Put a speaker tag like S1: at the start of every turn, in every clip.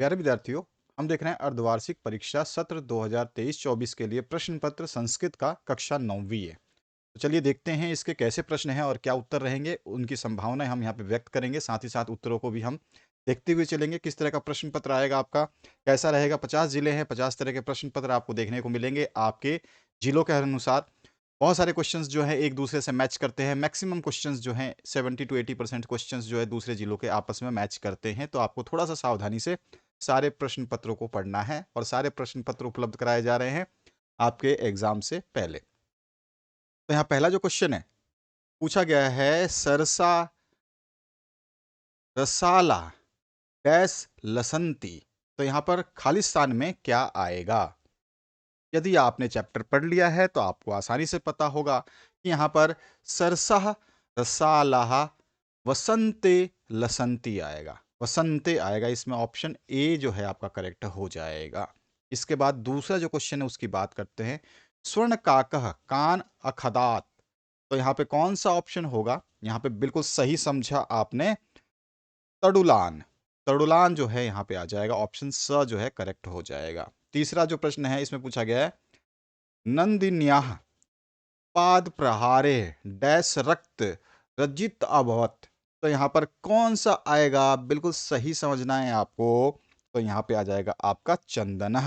S1: प्यारे विद्यार्थियों, हम देख रहे हैं अर्धवार्षिक परीक्षा सत्र 2023-24 के लिए प्रश्न पत्र संस्कृत का कक्षा 9वीं है। तो चलिए देखते हैं इसके कैसे प्रश्न हैं और क्या उत्तर रहेंगे, उनकी संभावनाएं हम यहाँ पे व्यक्त करेंगे। साथ ही साथ उत्तरों को भी हम देखते हुए चलेंगे। किस तरह का प्रश्न पत्र आएगा आपका, कैसा रहेगा। 50 जिले हैं, 50 तरह के प्रश्न पत्र आपको देखने को मिलेंगे। आपके जिलों के अनुसार बहुत सारे क्वेश्चंस जो है एक दूसरे से मैच करते हैं। मैक्सिमम क्वेश्चंस जो हैं 70 to 80% क्वेश्चंस जो है दूसरे जिलों के आपस में मैच करते हैं। तो आपको थोड़ा सा सावधानी से सारे प्रश्न पत्रों को पढ़ना है और सारे प्रश्न पत्र उपलब्ध कराए जा रहे हैं आपके एग्जाम से पहले। तो यहाँ पहला जो क्वेश्चन है पूछा गया है, सरसा रसाला डैश लसंती। तो यहाँ पर खालिस्तान में क्या आएगा। यदि आपने चैप्टर पढ़ लिया है तो आपको आसानी से पता होगा कि यहाँ पर सरसा रसाला वसंते लसंती आएगा। वसंते आएगा, इसमें ऑप्शन ए जो है आपका करेक्ट हो जाएगा। इसके बाद दूसरा जो क्वेश्चन है उसकी बात करते हैं। स्वर्ण काकह कान अखदात। तो यहाँ पे कौन सा ऑप्शन होगा। यहाँ पे बिल्कुल सही समझा आपने, तड़ुलान। तड़ुलान जो है यहाँ पे आ जाएगा, ऑप्शन स जो है करेक्ट हो जाएगा। तीसरा जो प्रश्न है इसमें पूछा गया है, नंदिन्याह पाद प्रहारे डैश रक्त रजित अभवत। तो यहाँ पर कौन सा आएगा, बिल्कुल सही समझना है आपको। तो यहाँ पे आ जाएगा आपका चंदन,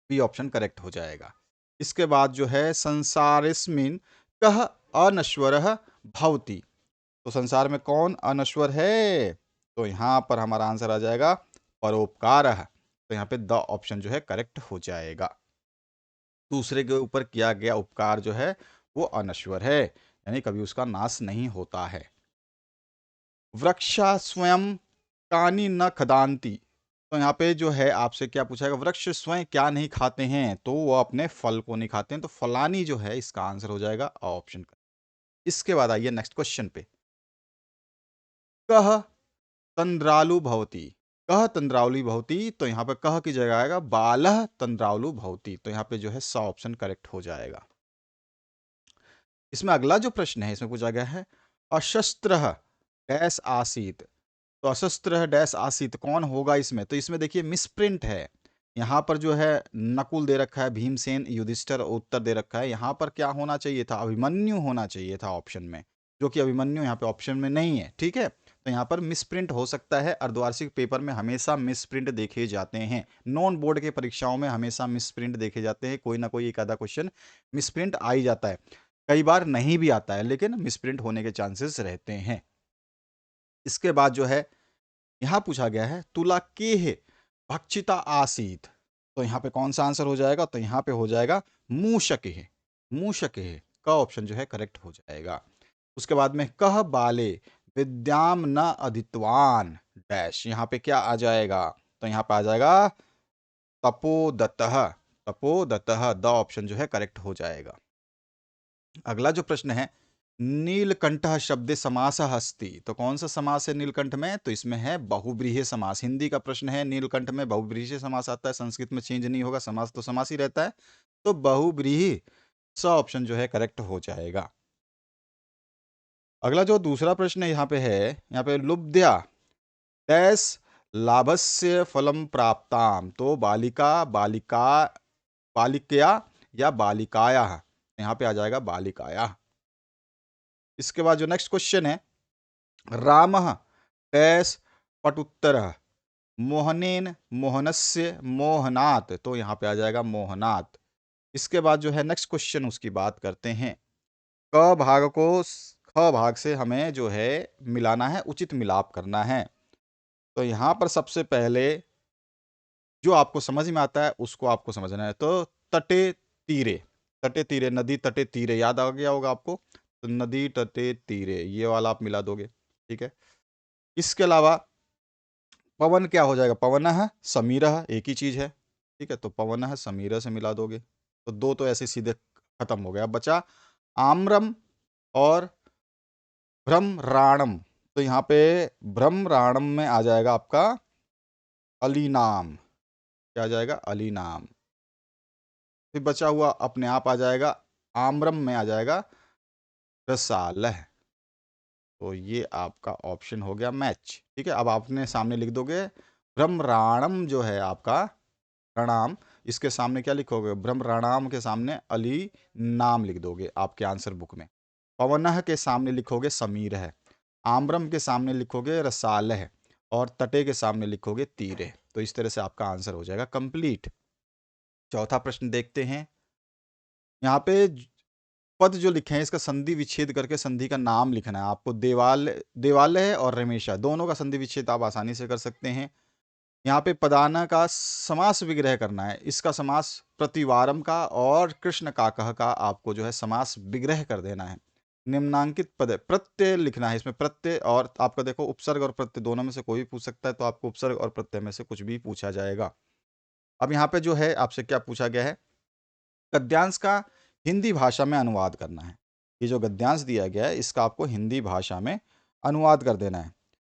S1: बी ऑप्शन करेक्ट हो जाएगा। इसके बाद जो है, संसारिस्मिन कह अनश्वर भवति। तो संसार में कौन अनश्वर है। तो यहाँ पर हमारा आंसर आ जाएगा परोपकार। तो यहाँ पे द ऑप्शन जो है करेक्ट हो जाएगा। दूसरे के ऊपर किया गया उपकार जो है वो अनश्वर है, यानी कभी उसका नाश नहीं होता है। वृक्षा स्वयं कानी न खदांती। तो यहाँ पे जो है आपसे क्या पूछा है, वृक्ष स्वयं क्या नहीं खाते हैं। तो वो अपने फल को नहीं खाते हैं। तो फलानी जो है इसका आंसर हो जाएगा ऑप्शन का। इसके बाद आइए नेक्स्ट क्वेश्चन पे। कह तंद्रालु भवती। कह तंद्रावली भवती। तो यहाँ पे कह की जगह आएगा बालह तंद्रावलु भवती। तो यहाँ पे जो है सा ऑप्शन करेक्ट हो जाएगा। इसमें अगला जो प्रश्न है इसमें पूछा गया है, अशस्त्र डैश आसीत। तो अशस्त्र डैश आसीत कौन होगा इसमें। तो इसमें देखिए मिसप्रिंट है। यहाँ पर जो है नकुल दे रखा है, भीमसेन युधिष्ठिर उत्तर दे रखा है। यहाँ पर क्या होना चाहिए था, अभिमन्यु होना चाहिए था ऑप्शन में, जो कि अभिमन्यु यहाँ पे ऑप्शन में नहीं है। ठीक है, तो यहाँ पर मिसप्रिंट हो सकता है। अर्धवार्षिक पेपर में हमेशा मिसप्रिंट देखे जाते हैं। नॉन बोर्ड के परीक्षाओं में हमेशा मिसप्रिंट देखे जाते हैं। कोई ना कोई एक आधा क्वेश्चन मिसप्रिंट आ ही जाता है, कई बार नहीं भी आता है, लेकिन मिसप्रिंट होने के चांसेस रहते हैं। इसके बाद जो है यहां पूछा गया है, तुला के भक्षिता आसीत। तो यहाँ पे कौन सा आंसर हो जाएगा। तो यहाँ पे हो जाएगा मूषक है। मूषक है का ऑप्शन जो है करेक्ट हो जाएगा। उसके बाद में कह बाले विद्याम न अदितवान डैश। यहाँ पे क्या आ जाएगा। तो यहाँ पे आ जाएगा तपोदतः। तपोदतः द ऑप्शन जो है करेक्ट हो जाएगा। अगला जो प्रश्न है, नीलकंठ शब्द समास अस्ति। तो कौन सा समास है नीलकंठ में। तो इसमें है बहुव्रीहि समास। हिंदी का प्रश्न है, नीलकंठ में बहुव्रीहि समास आता है। संस्कृत में चेंज नहीं होगा, समास तो समास ही रहता है। तो बहुव्रीहि स ऑप्शन जो है करेक्ट हो जाएगा। अगला जो दूसरा प्रश्न यहाँ पे है, यहाँ पे लुब्ध्या डैश लाभस्य फलम प्राप्ताम। तो बालिका बालिका बालिकया या बालिकाया। यहाँ पे आ जाएगा बालिकाया। इसके बाद जो नेक्स्ट क्वेश्चन है, राम डैश पटुत्तर मोहनेन मोहनस्य मोहनात। तो यहाँ पे आ जाएगा मोहनात। इसके बाद जो है नेक्स्ट क्वेश्चन उसकी बात करते हैं। क भाग को ख भाग से हमें जो है मिलाना है, उचित मिलाप करना है। तो यहाँ पर सबसे पहले जो आपको समझ में आता है उसको आपको समझना है। तो तटे तीरे, तटे तीरे नदी तटे तीरे याद आ गया होगा आपको। तो नदी तटे तीरे ये वाला आप मिला दोगे। ठीक है, इसके अलावा पवन क्या हो जाएगा, पवन समीर एक ही चीज है। ठीक है, तो पवन समीर से मिला दोगे तो दो तो ऐसे सीधे खत्म हो गया। अब बचा आम्रम और भ्रमराणम। तो यहाँ पे भ्रमराणम में आ जाएगा आपका अलीनाम। क्या आ जाएगा, अलीनाम। फिर बचा हुआ अपने आप आ जाएगा आम्रम में आ जाएगा रसालह। तो ये आपका ऑप्शन हो गया मैच। ठीक है, अब आपने सामने लिख दोगे ब्रह्मराणम जो है आपका प्रणाम, इसके सामने क्या लिखोगे? ब्रह्मराणाम के सामने अली नाम लिख दोगे आपके आंसर बुक में। पवनः के सामने लिखोगे समीर है, आम्रम के सामने लिखोगे रसाल है, और तटे के सामने लिखोगे तीर है। तो इस तरह से आपका आंसर हो जाएगा कंप्लीट। चौथा प्रश्न देखते हैं। यहाँ पे पद जो लिखे हैं इसका संधि विच्छेद करके संधि का नाम लिखना है आपको। देवालय और रमेशा दोनों का संधि विच्छेद आप आसानी से कर सकते हैं। यहाँ पे पदाना का समास विग्रह करना है, इसका समास प्रतिवारम का और कृष्ण काकः का आपको जो है समास विग्रह कर देना है। निम्नांकित पद प्रत्यय लिखना है इसमें, प्रत्यय, और आपका देखो उपसर्ग और प्रत्यय दोनों में से कोई भी पूछ सकता है, तो आपको उपसर्ग और प्रत्यय में से कुछ भी पूछा जाएगा। अब यहाँ पे जो है आपसे क्या पूछा गया है, गद्यांश का हिंदी भाषा में अनुवाद करना है। ये जो गद्यांश दिया गया है इसका आपको हिंदी भाषा में अनुवाद कर देना है।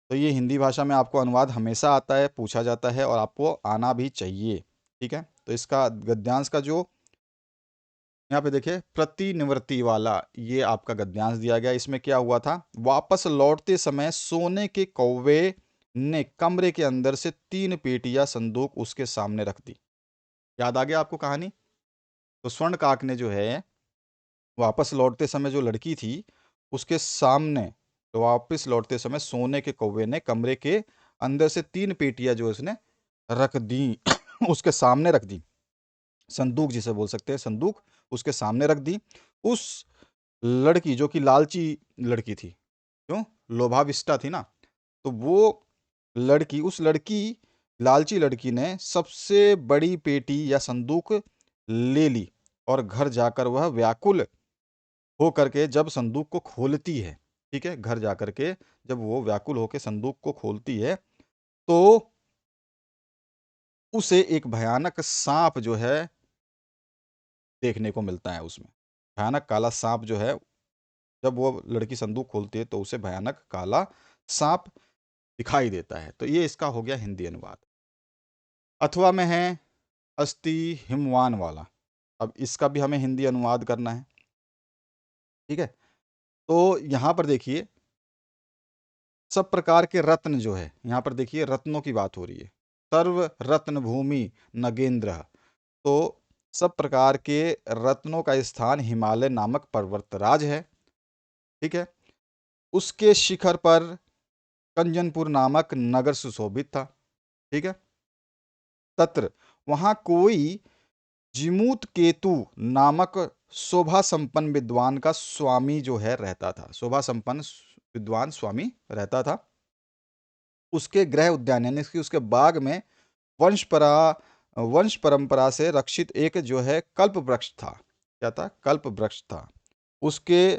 S1: तो ये हिंदी भाषा में आपको अनुवाद हमेशा आता है, पूछा जाता है, और आपको आना भी चाहिए। ठीक है, तो इसका गद्यांश का जो यहाँ पे देखिए प्रतिनिवृत्ति वाला ये आपका गद्यांश दिया गया। इसमें क्या हुआ था, वापस लौटते समय सोने के कौवे ने कमरे के अंदर से 3 पेटियां संदूक उसके सामने रख दी। याद आ गया आपको कहानी? तो स्वर्ण काक ने जो है वापस लौटते समय जो लड़की थी उसके सामने, तो वापस लौटते समय सोने के कौवे ने कमरे के अंदर से 3 पेटियां जो उसने रख दी उसके सामने रख दी। संदूक जिसे बोल सकते हैं, संदूक उसके सामने रख दी। उस लड़की जो कि लालची लड़की थी, क्यों, लोभाविष्टा थी ना, तो वो लड़की, उस लड़की लालची लड़की ने सबसे बड़ी पेटी या संदूक ले ली, और घर जाकर वह व्याकुल हो करके जब संदूक को खोलती है, ठीक है, घर जाकर के जब वो व्याकुल होकर संदूक को खोलती है, तो उसे एक भयानक सांप जो है देखने को मिलता है। उसमें भयानक काला सांप जो है, जब वो लड़की संदूक खोलती है तो उसे भयानक काला सांप दिखाई देता है। तो ये इसका हो गया हिंदी अनुवाद। अथवा में है अस्ति हिमवान वाला। अब इसका भी हमें हिंदी अनुवाद करना है। ठीक है, तो यहां पर देखिए सब प्रकार के रत्न जो है, यहाँ पर देखिए रत्नों की बात हो रही है। सर्व रत्न भूमि नगेंद्र, तो सब प्रकार के रत्नों का स्थान हिमालय नामक पर्वतराज है। ठीक है, उसके शिखर पर कंजनपुर नामक नगर सुशोभित था। ठीक है, तत्र वहां कोई जिमूत केतु नामक शोभा संपन्न विद्वान का स्वामी जो है रहता था। शोभा संपन्न विद्वान स्वामी रहता था। उसके गृह उद्यान यानी कि उसके बाग में वंश परंपरा से रक्षित एक जो है कल्प वृक्ष था। क्या था? कल्प वृक्ष था। उसके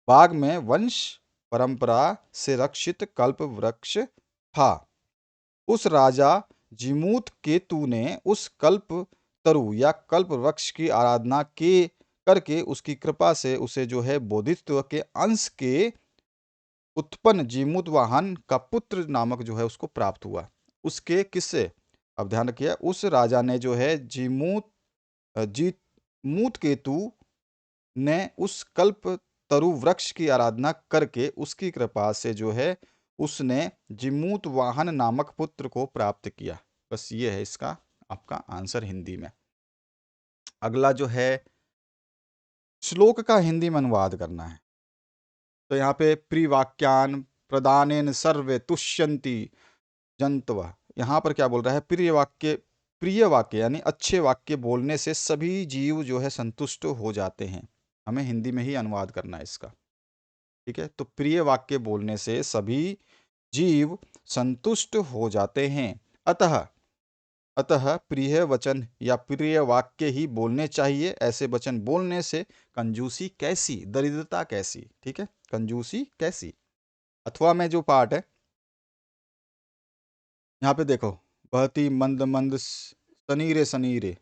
S1: बाग में वंश परंपरा से रक्षित कल्प वृक्ष था। उस राजा जिमूत केतु ने उस कल्प तरु या कल्प वृक्ष की आराधना के करके उसकी कृपा से उसे जो है बोधित्व के अंश के उत्पन्न जीमूत वाहन का पुत्र नामक जो है उसको प्राप्त हुआ। उसके किससे? अब ध्यान रखिए, उस राजा ने जो है जीमूत केतु ने उस कल्प तरु वृक्ष की आराधना करके उसकी कृपा से जो है उसने जिमूत वाहन नामक पुत्र को प्राप्त किया। बस ये है इसका आपका आंसर हिंदी में। अगला जो है श्लोक का हिंदी में अनुवाद करना है। तो यहाँ पे प्रिवाक्यान प्रदानेन सर्वे तुष्यंती जंतव, यहाँ पर क्या बोल रहा है, प्रिय वाक्य यानी अच्छे वाक्य बोलने से सभी जीव जो है संतुष्ट हो जाते हैं। हमें हिंदी में ही अनुवाद करना है इसका। ठीक है, तो प्रिय वाक्य बोलने से सभी जीव संतुष्ट हो जाते हैं। अतः अतः प्रिय वचन या प्रिय वाक्य ही बोलने चाहिए। ऐसे वचन बोलने से कंजूसी कैसी, दरिद्रता कैसी। ठीक है, कंजूसी कैसी। अथवा में जो पार्ट है यहाँ पे देखो, बहती मंद मंद सनीरे सनीरे,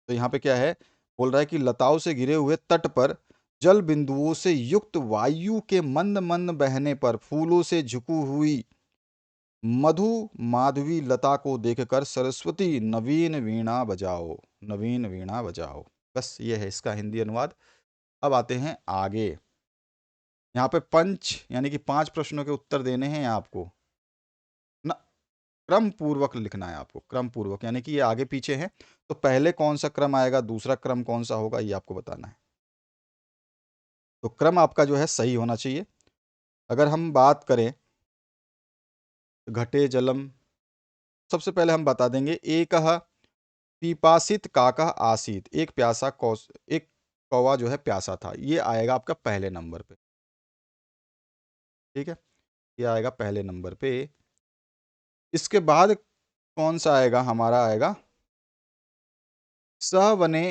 S1: तो यहाँ पे क्या है, बोल रहा है कि लताओं से घिरे हुए तट पर जल बिंदुओं से युक्त वायु के मंद मंद बहने पर फूलों से झुकी हुई मधु माधवी लता को देखकर सरस्वती नवीन वीणा बजाओ, नवीन वीणा बजाओ। बस ये है इसका हिंदी अनुवाद। अब आते हैं आगे। यहाँ पे पंच यानी कि 5 प्रश्नों के उत्तर देने हैं आपको ना। क्रम पूर्वक लिखना है आपको, क्रम पूर्वक, यानी कि ये आगे पीछे है तो पहले कौन सा क्रम आएगा, दूसरा क्रम कौन सा होगा, ये आपको बताना है। तो क्रम आपका जो है सही होना चाहिए। अगर हम बात करें घटे जलम, सबसे पहले हम बता देंगे एक पिपासित काका आसीत, एक प्यासा कौस, एक कौवा जो है प्यासा था, ये आएगा आपका पहले नंबर पे। ठीक है, ये आएगा पहले नंबर पे। इसके बाद कौन सा आएगा, हमारा आएगा स वने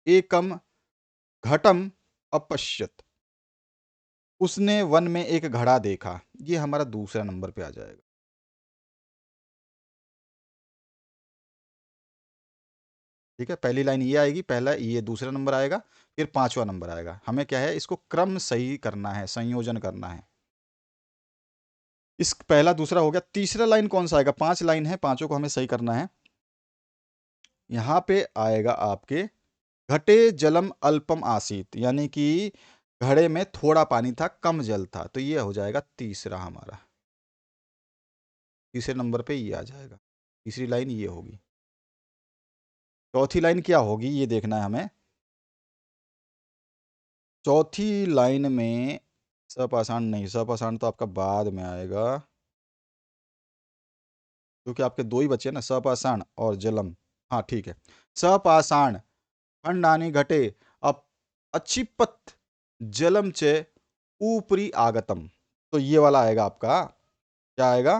S1: एकम घटम अपश्यत, उसने वन में एक घड़ा देखा, ये हमारा दूसरा नंबर पे आ जाएगा। ठीक है, पहली लाइन ये आएगी, पहला ये दूसरा नंबर आएगा, फिर पांचवा नंबर आएगा। हमें क्या है, इसको क्रम सही करना है, संयोजन करना है। इस पहला दूसरा हो गया, तीसरा लाइन कौन सा आएगा, 5 लाइन है, पांचों को हमें सही करना है। यहाँ पे आएगा आपके घटे जलम अल्पम आसीत, यानी कि घड़े में थोड़ा पानी था, कम जल था, तो ये हो जाएगा तीसरा हमारा, तीसरे नंबर पे ये आ जाएगा, तीसरी लाइन ये होगी। चौथी लाइन क्या होगी ये देखना है हमें। चौथी लाइन में सपाषाण नहीं, सपाषाण तो आपका बाद में आएगा, क्योंकि आपके दो ही बचे ना, सपाषाण और जलम। हाँ ठीक है, सपाषाण खंडानी घटे अब अच्छिपत जलम च ऊपरी आगतम, तो ये वाला आएगा आपका, क्या आएगा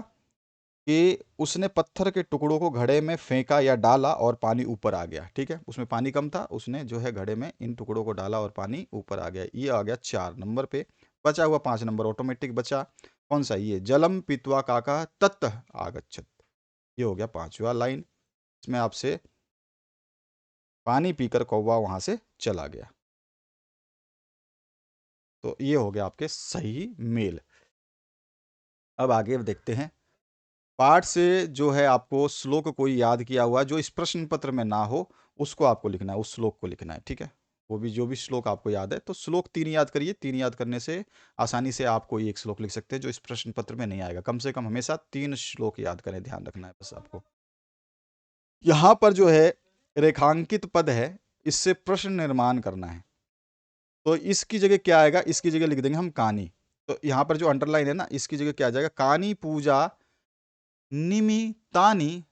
S1: कि उसने पत्थर के टुकड़ों को घड़े में फेंका या डाला और पानी ऊपर आ गया। ठीक है, उसमें पानी कम था, उसने जो है घड़े में इन टुकड़ों को डाला और पानी ऊपर आ गया, ये आ गया 4 नंबर पे। बचा हुआ 5 नंबर ऑटोमेटिक बचा, कौन सा, ये जलम पीत्वा काका तत् आगच्छत, ये हो गया 5वां लाइन। इसमें आपसे पानी पीकर कौवा वहां से चला गया, तो ये हो गया आपके सही मेल। अब आगे देखते हैं, पाठ से जो है आपको श्लोक कोई याद किया हुआ जो इस प्रश्न पत्र में ना हो, उसको आपको लिखना है, उस श्लोक को लिखना है। ठीक है, वो भी जो भी श्लोक आपको याद है, तो श्लोक 3 याद करिए, 3 याद करने से आसानी से आप कोई एक श्लोक लिख सकते हैं जो इस प्रश्न पत्र में नहीं आएगा। कम से कम हमेशा 3 श्लोक याद करें, ध्यान रखना है बस आपको। यहाँ पर जो है रेखांकित पद है, इससे प्रश्न निर्माण करना है, तो इसकी जगह क्या आएगा, इसकी जगह लिख देंगे हम कानी। तो यहाँ पर जो अंडरलाइन है ना, इसकी जगह क्या आ जाएगा, कानी पूजा निमितानी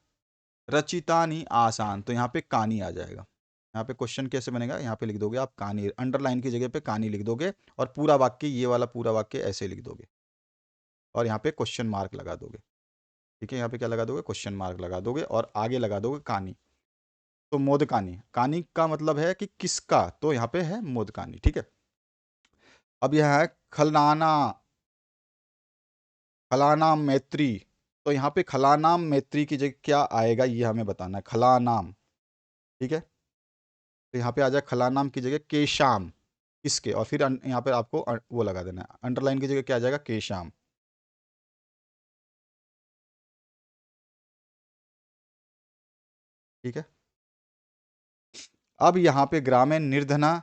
S1: रचितानी आसान, तो यहाँ पे कानी आ जाएगा। यहाँ पे क्वेश्चन कैसे बनेगा, यहाँ पे लिख दोगे आप कानी, अंडरलाइन की जगह पे कानी लिख दोगे, और पूरा वाक्य, ये वाला पूरा वाक्य ऐसे लिख दोगे, और यहाँ पे क्वेश्चन मार्क लगा दोगे। ठीक है, यहाँ पे क्या लगा दोगे, क्वेश्चन मार्क लगा दोगे, और आगे लगा दोगे कानी। तो मोदकानी, कानी का मतलब है कि किसका, तो यहाँ पे है मोदकानी। ठीक है, अब यह है खलनाना, खलानाम मैत्री, तो यहाँ पे खलानाम मैत्री की जगह क्या आएगा, ये हमें बताना है, खलानाम। ठीक है, तो यहाँ पे आ जाए खलानाम की जगह केशाम, किसके, और फिर यहाँ पे आपको वो लगा देना है, अंडरलाइन की जगह क्या आ जाएगा, केशाम। ठीक है, अब यहाँ पे ग्रामीण निर्धना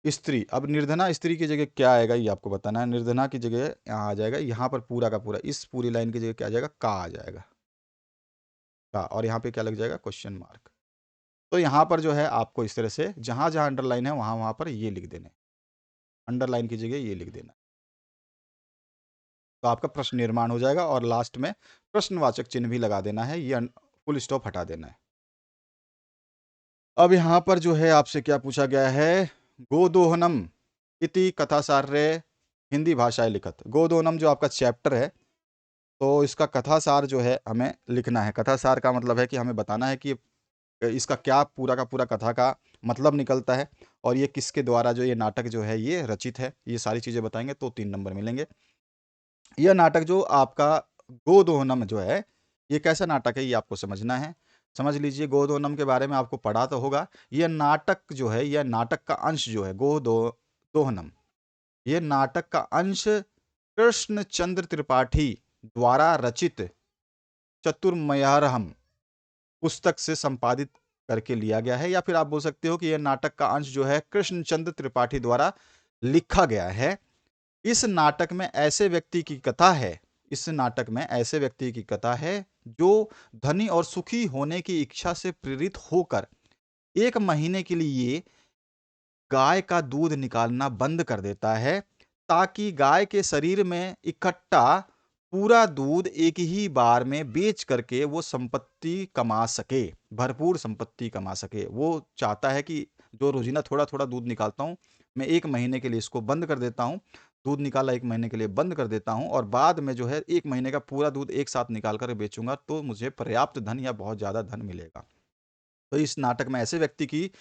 S1: स्त्री, अब निर्धना स्त्री की जगह क्या आएगा ये आपको बताना है। निर्धना की जगह यहाँ आ जाएगा, यहाँ पर पूरा का पूरा, इस पूरी लाइन की जगह क्या आ जाएगा, का आ जाएगा, का, और यहाँ पे क्या लग जाएगा, क्वेश्चन मार्क। तो यहाँ पर जो है आपको इस तरह से जहाँ जहाँ अंडरलाइन है वहाँ वहाँ पर ये लिख देने, अंडरलाइन की जगह ये लिख देना, तो आपका प्रश्न निर्माण हो जाएगा, और लास्ट में प्रश्नवाचक चिन्ह भी लगा देना है, ये फुल स्टॉप हटा देना है। अब यहाँ पर जो है आपसे क्या पूछा गया है, गोदोहनम इति कथासार्य हिंदी भाषाएं लिखत, गोदोहनम जो आपका चैप्टर है, तो इसका कथासार जो है हमें लिखना है। कथासार का मतलब है कि हमें बताना है कि इसका क्या पूरा का पूरा कथा का मतलब निकलता है, और ये किसके द्वारा जो ये नाटक जो है ये रचित है, ये सारी चीज़ें बताएंगे तो 3 नंबर मिलेंगे। यह नाटक जो आपका गोदोहनम जो है, ये कैसा नाटक है ये आपको समझना है। समझ लीजिए, गोदोहनम के बारे में आपको पढ़ा तो होगा, यह नाटक जो है, यह नाटक का अंश जो है दोहनम, ये नाटक का अंश कृष्णचंद्र त्रिपाठी द्वारा रचित चतुर्मयारहम पुस्तक से संपादित करके लिया गया है, या फिर आप बोल सकते हो कि यह नाटक का अंश जो है कृष्णचंद्र त्रिपाठी द्वारा लिखा गया है। इस नाटक में ऐसे व्यक्ति की कथा है, इस नाटक में ऐसे व्यक्ति की कथा है जो धनी और सुखी होने की इच्छा से प्रेरित होकर 1 महीने के लिए गाय का दूध निकालना बंद कर देता है, ताकि गाय के शरीर में इकट्ठा पूरा दूध एक ही बार में बेच करके वो संपत्ति कमा सके, भरपूर संपत्ति कमा सके। वो चाहता है कि जो रोज़ाना थोड़ा-थोड़ा दूध निकालता हूँ, मैं 1 महीने के लिए इसको बंद कर देता हूँ। दूध निकाला 1 महीने के लिए बंद कर देता हूँ और बाद में जो है 1 महीने का पूरा दूध एक साथ निकाल कर बेचूँगा, तो मुझे पर्याप्त धन या बहुत ज़्यादा धन मिलेगा। तो इस नाटक में ऐसे व्यक्ति की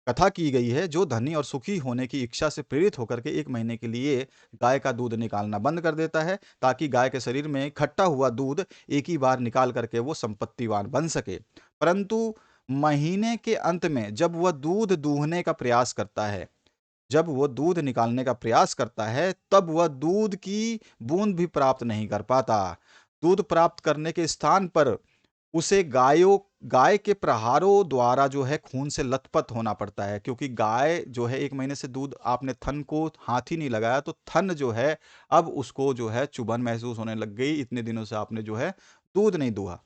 S1: कथा की गई है जो धनी और सुखी होने की इच्छा से प्रेरित होकर के 1 महीने के लिए गाय का दूध निकालना बंद कर देता है, ताकि गाय के शरीर में इकट्ठा हुआ दूध एक ही बार निकाल करके वो संपत्तिवान बन सके। परंतु महीने के अंत में जब वह दूध दूहने का प्रयास करता है, जब वो दूध निकालने का प्रयास करता है, तब वह दूध की बूंद भी प्राप्त नहीं कर पाता। दूध प्राप्त करने के स्थान पर उसे गाय के प्रहारों द्वारा जो है खून से लथपथ होना पड़ता है, क्योंकि गाय जो है 1 महीने से दूध आपने थन को हाथ ही नहीं लगाया, तो थन जो है अब उसको जो है चुभन महसूस होने लग गई, इतने दिनों से आपने जो है दूध नहीं दुहा।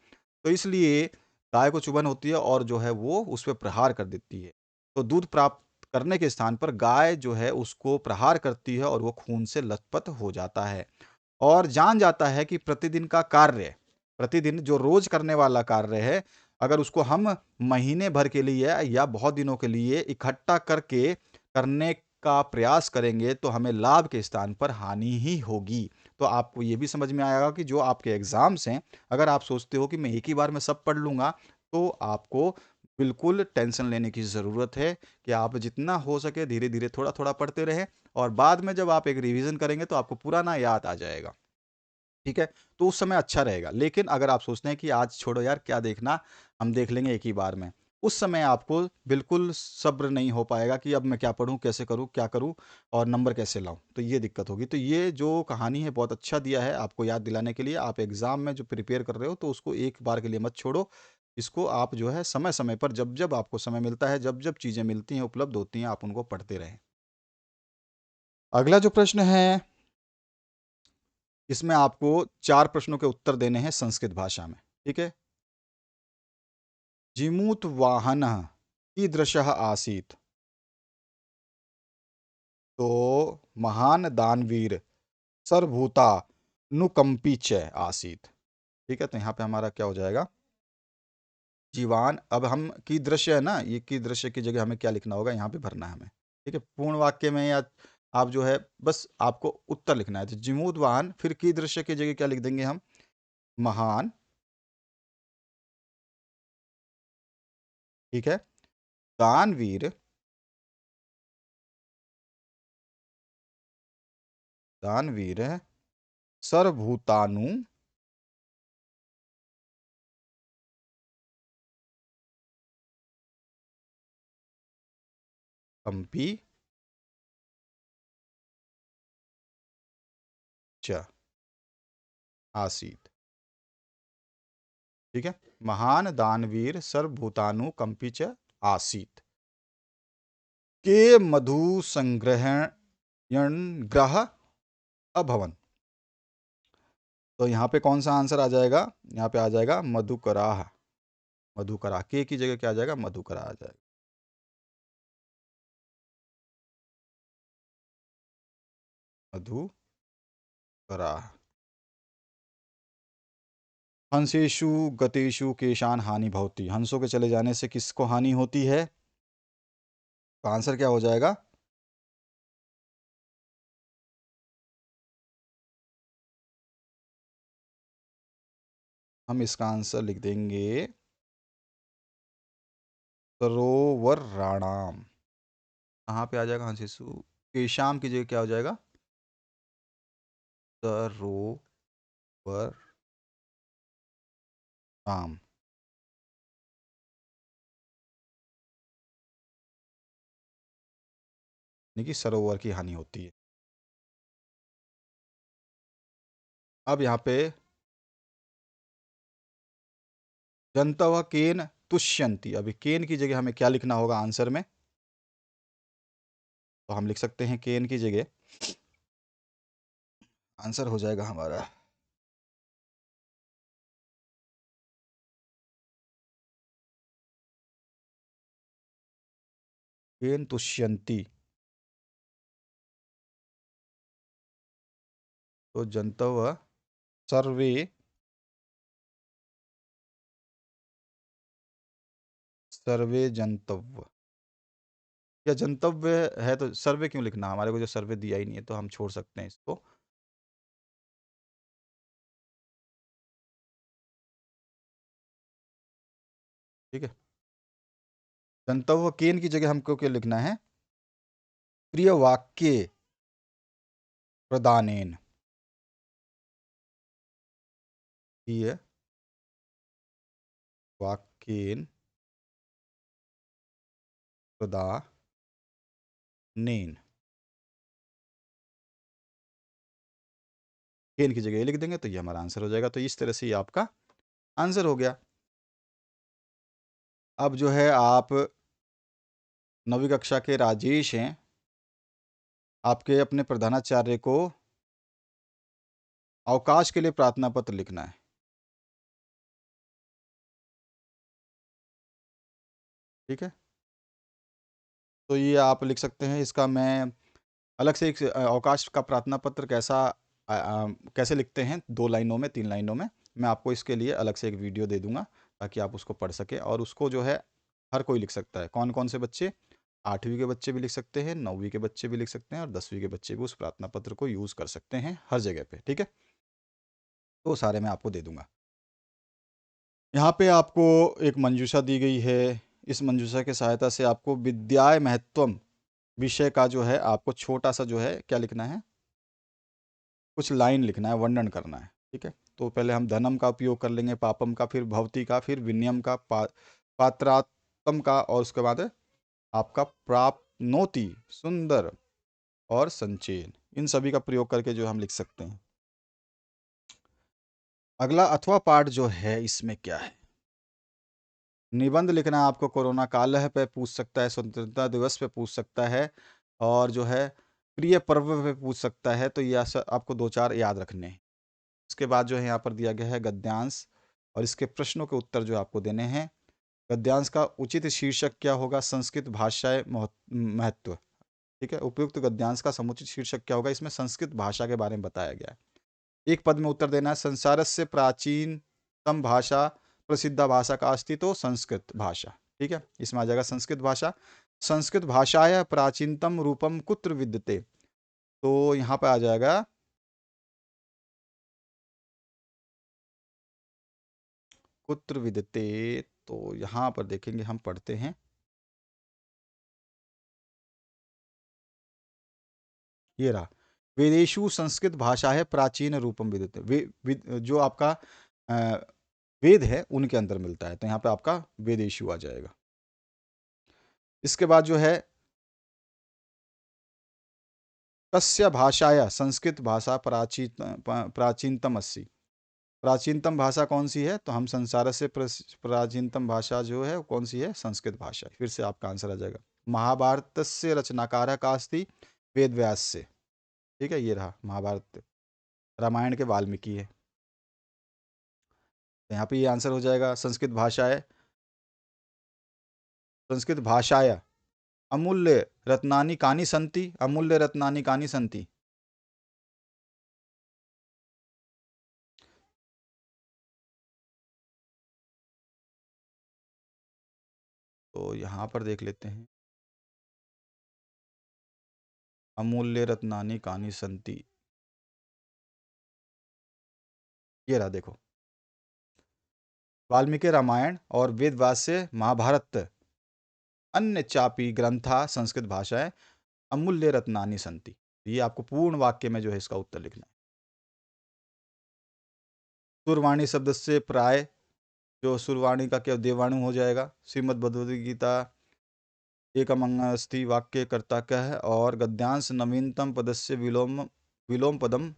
S1: तो इसलिए गाय को चुभन होती है और जो है वो उस पे प्रहार कर देती है। तो दूध प्राप्त करने के स्थान पर गाय जो है उसको प्रहार करती है और वो खून से लथपथ हो जाता है। और जान जाता है कि प्रतिदिन का कार्य, प्रतिदिन जो रोज करने वाला कार्य है, अगर उसको हम महीने भर के लिए या बहुत दिनों के लिए इकट्ठा करके करने का प्रयास करेंगे, तो हमें लाभ के स्थान पर हानि ही होगी। तो आपको ये भी समझ में आएगा कि जो आपके एग्जाम्स हैं, अगर आप सोचते हो कि मैं एक ही बार में सब पढ़ लूंगा, तो आपको बिल्कुल टेंशन लेने की ज़रूरत है कि आप जितना हो सके धीरे धीरे थोड़ा थोड़ा पढ़ते रहें, और बाद में जब आप एक रिवीजन करेंगे तो आपको पुराना याद आ जाएगा। ठीक है? तो उस समय अच्छा रहेगा। लेकिन अगर आप सोचते हैं कि आज छोड़ो यार, क्या देखना, हम देख लेंगे एक ही बार में, उस समय आपको बिल्कुल सब्र नहीं हो पाएगा कि अब मैं क्या पढ़ूँ, कैसे करूँ, क्या करूँ और नंबर कैसे लाऊँ? तो ये दिक्कत होगी। तो ये जो कहानी है बहुत अच्छा दिया है आपको याद दिलाने के लिए। आप एग्ज़ाम में जो प्रिपेयर कर रहे हो तो उसको एक बार के लिए मत छोड़ो। इसको आप जो है समय-समय पर जब-जब आपको समय मिलता है, जब-जब चीज़ें मिलती हैं, उपलब्ध होती हैं, आप उनको पढ़ते रहें। अगला जो प्रश्न है, इसमें आपको 4 प्रश्नों के उत्तर देने हैं संस्कृत भाषा में। ठीक है? जिमूतवाहनः कीदृशः आसीत्? तो महान दानवीर सर्वभूतानुकंपी च आसीत्। ठीक है? तो यहाँ पे हमारा क्या हो जाएगा? जीवान। अब हम कीदृश है ना, ये कीदृश की जगह हमें क्या लिखना होगा? यहाँ पे भरना है हमें। ठीक है? पूर्ण वाक्य में या आप जो है बस आपको उत्तर लिखना है। तो जिमूतवाहन, फिर कीदृश की जगह क्या लिख देंगे हम? महान। ठीक है? दानवीर, दानवीर सर्वभूतानु कंपी च आसीत। ठीक है? महान दानवीर सर्वभूतानु कंपी च आसीत के मधु संग्रहण ग्रह अभवन। तो यहाँ पे कौन सा आंसर आ जाएगा? यहाँ पे आ जाएगा मधुकराह। मधुकराह के की जगह क्या आ जाएगा? मधुकराह आ जाएगा। मधुकराह। हंसेषु गतेषु केशान हानि भवति। हंसों के चले जाने से किसको हानि होती है? तो आंसर क्या हो जाएगा? हम इसका आंसर लिख देंगे सरोवर राणाम। कहाँ पे आ जाएगा हंसेसु? केशाम की जगह क्या हो जाएगा? सरोवर राम। यानी कि सरोवर की हानि होती है। अब यहाँ पे जंतव केन तुष्यंती। अभी केन की जगह हमें क्या लिखना होगा आंसर में? तो हम लिख सकते हैं केन की जगह आंसर हो जाएगा हमारा केन तुष्यन्ति, तो जंतव सर्वे सर्वे जंतव्य, या जंतव्य है तो सर्वे क्यों लिखना, हमारे को जो सर्वे दिया ही नहीं है तो हम छोड़ सकते हैं इसको। ठीक है, जंतव्य केन की जगह हमको क्या लिखना है, प्रिय वाक्य प्रदानेन, प्रिय वाक्येन प्रदानेन, केन की जगह ये लिख देंगे तो ये हमारा आंसर हो जाएगा। तो इस तरह से ये आपका आंसर हो गया। अब जो है आप 9वीं कक्षा के राजेश हैं, आपके अपने प्रधानाचार्य को अवकाश के लिए प्रार्थना पत्र लिखना है। ठीक है, तो ये आप लिख सकते हैं, इसका मैं अलग से एक अवकाश का प्रार्थना पत्र कैसे लिखते हैं 2 लाइनों में 3 लाइनों में, मैं आपको इसके लिए अलग से एक वीडियो दे दूंगा ताकि आप उसको पढ़ सकें। और उसको जो है हर कोई लिख सकता है। कौन कौन से बच्चे, 8वीं के बच्चे भी लिख सकते हैं, 9वीं के बच्चे भी लिख सकते हैं और 10वीं के बच्चे भी उस प्रार्थना पत्र को यूज़ कर सकते हैं हर जगह पे। ठीक है, तो सारे मैं आपको दे दूंगा। यहाँ पे आपको एक मंजूषा दी गई है। इस मंजूषा की सहायता से आपको विद्याय महत्वम विषय का जो है आपको छोटा सा जो है क्या लिखना है, कुछ लाइन लिखना है, वर्णन करना है। ठीक है, तो पहले हम धनम का उपयोग कर लेंगे, पापम का, फिर भवती का, फिर विनियम का, पात्रात्म का, और उसके बाद आपका प्राप्नोति, सुंदर और संचयन, इन सभी का प्रयोग करके जो हम लिख सकते हैं। अगला अथवा पाठ जो है इसमें क्या है, निबंध लिखना है आपको। कोरोना काल पे पूछ सकता है, स्वतंत्रता दिवस पे पूछ सकता है, और जो है प्रिय पर्व पे पूछ सकता है। तो ये आपको 2-4 याद रखने हैं। इसके बाद जो है यहाँ पर दिया गया है गद्यांश, और इसके प्रश्नों के उत्तर जो आपको देने हैं। गद्यांश का उचित शीर्षक क्या होगा, संस्कृत भाषाएं महत्व। ठीक है, उपयुक्त गद्यांश का समुचित शीर्षक क्या होगा, इसमें संस्कृत भाषा के बारे में बताया गया है। एक पद में उत्तर देना है, संसार से प्राचीनतम भाषा प्रसिद्ध भाषा का अस्तित्व संस्कृत भाषा। ठीक है, इसमें आ जाएगा संस्कृत भाषा। संस्कृत भाषाया प्राचीनतम रूपम कुत्र विद्यते, तो यहाँ पे आ जाएगा कुत्र विद्यते। तो यहाँ पर देखेंगे, हम पढ़ते हैं, ये रहा, वेदेशु संस्कृत भाषा है प्राचीन रूपम विद्यते। जो आपका अ, वेद है उनके अंदर मिलता है, तो यहाँ पे आपका वेदेशु आ जाएगा। इसके बाद जो है कस्य भाषाया संस्कृत भाषा प्राचीनतम अस्सी, प्राचीनतम भाषा कौन सी है, तो हम संसार से प्राचीनतम भाषा जो है वो कौन सी है, संस्कृत भाषा। फिर से आपका आंसर आ जाएगा। महाभारत से रचनाकार का अस्ति वेद व्यास से। ठीक है, ये रहा महाभारत, रामायण के वाल्मीकि है, तो यहाँ पे ये आंसर हो जाएगा। संस्कृत भाषा है, संस्कृत भाषाया अमूल्य रत्नानि कानि संति, अमूल्य रत्नानि कानि संति। तो यहाँ पर देख लेते हैं, अमूल्य रत्नानि कानि संति, ये रहा देखो, वाल्मीकि रामायण और वेद व्यास से महाभारत, अन्य चापी ग्रंथा संस्कृत भाषा है, अमूल्य रत्नानि संति। ये आपको पूर्ण वाक्य में जो है इसका उत्तर लिखना है। सुरवाणी शब्द से प्राय, जो सुरवाणी का क्या देवाणु हो जाएगा। श्रीमद् भगवद गीता एकमंग अस्थि, वाक्य कर्ता क्या है, और गद्यांश नवीनतम पदस्य विलोम विलोम पदम,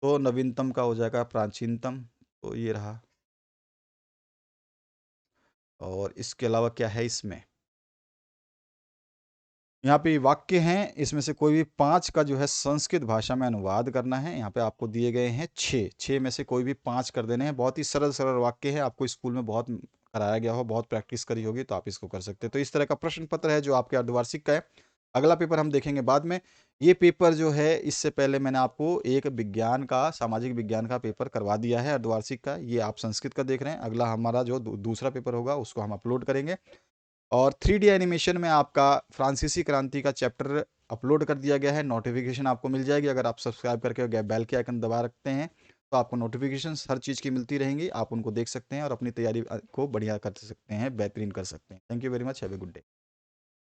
S1: तो नवीनतम का हो जाएगा प्राचीनतम। तो ये रहा, और इसके अलावा क्या है इसमें, यहाँ पे वाक्य हैं, इसमें से कोई भी 5 का जो है संस्कृत भाषा में अनुवाद करना है। यहाँ पे आपको दिए गए हैं 6 में से कोई भी 5 कर देने हैं। बहुत ही सरल सरल वाक्य है, आपको स्कूल में बहुत कराया गया हो, बहुत प्रैक्टिस करी होगी, तो आप इसको कर सकते हैं। तो इस तरह का प्रश्न पत्र है जो आपके अर्धवार्षिक का है। अगला पेपर हम देखेंगे बाद में। ये पेपर जो है, इससे पहले मैंने आपको एक विज्ञान का, सामाजिक विज्ञान का पेपर करवा दिया है अर्धवार्षिक का। ये आप संस्कृत का देख रहे हैं। अगला हमारा जो दूसरा पेपर होगा उसको हम अपलोड करेंगे। और 3D एनिमेशन में आपका फ्रांसीसी क्रांति का चैप्टर अपलोड कर दिया गया है। नोटिफिकेशन आपको मिल जाएगी अगर आप सब्सक्राइब करके बेल के आइकन दबा रखते हैं, तो आपको नोटिफिकेशन हर चीज़ की मिलती रहेंगी। आप उनको देख सकते हैं और अपनी तैयारी को बढ़िया कर सकते हैं, बेहतरीन कर सकते हैं। Thank you very much, have a good day.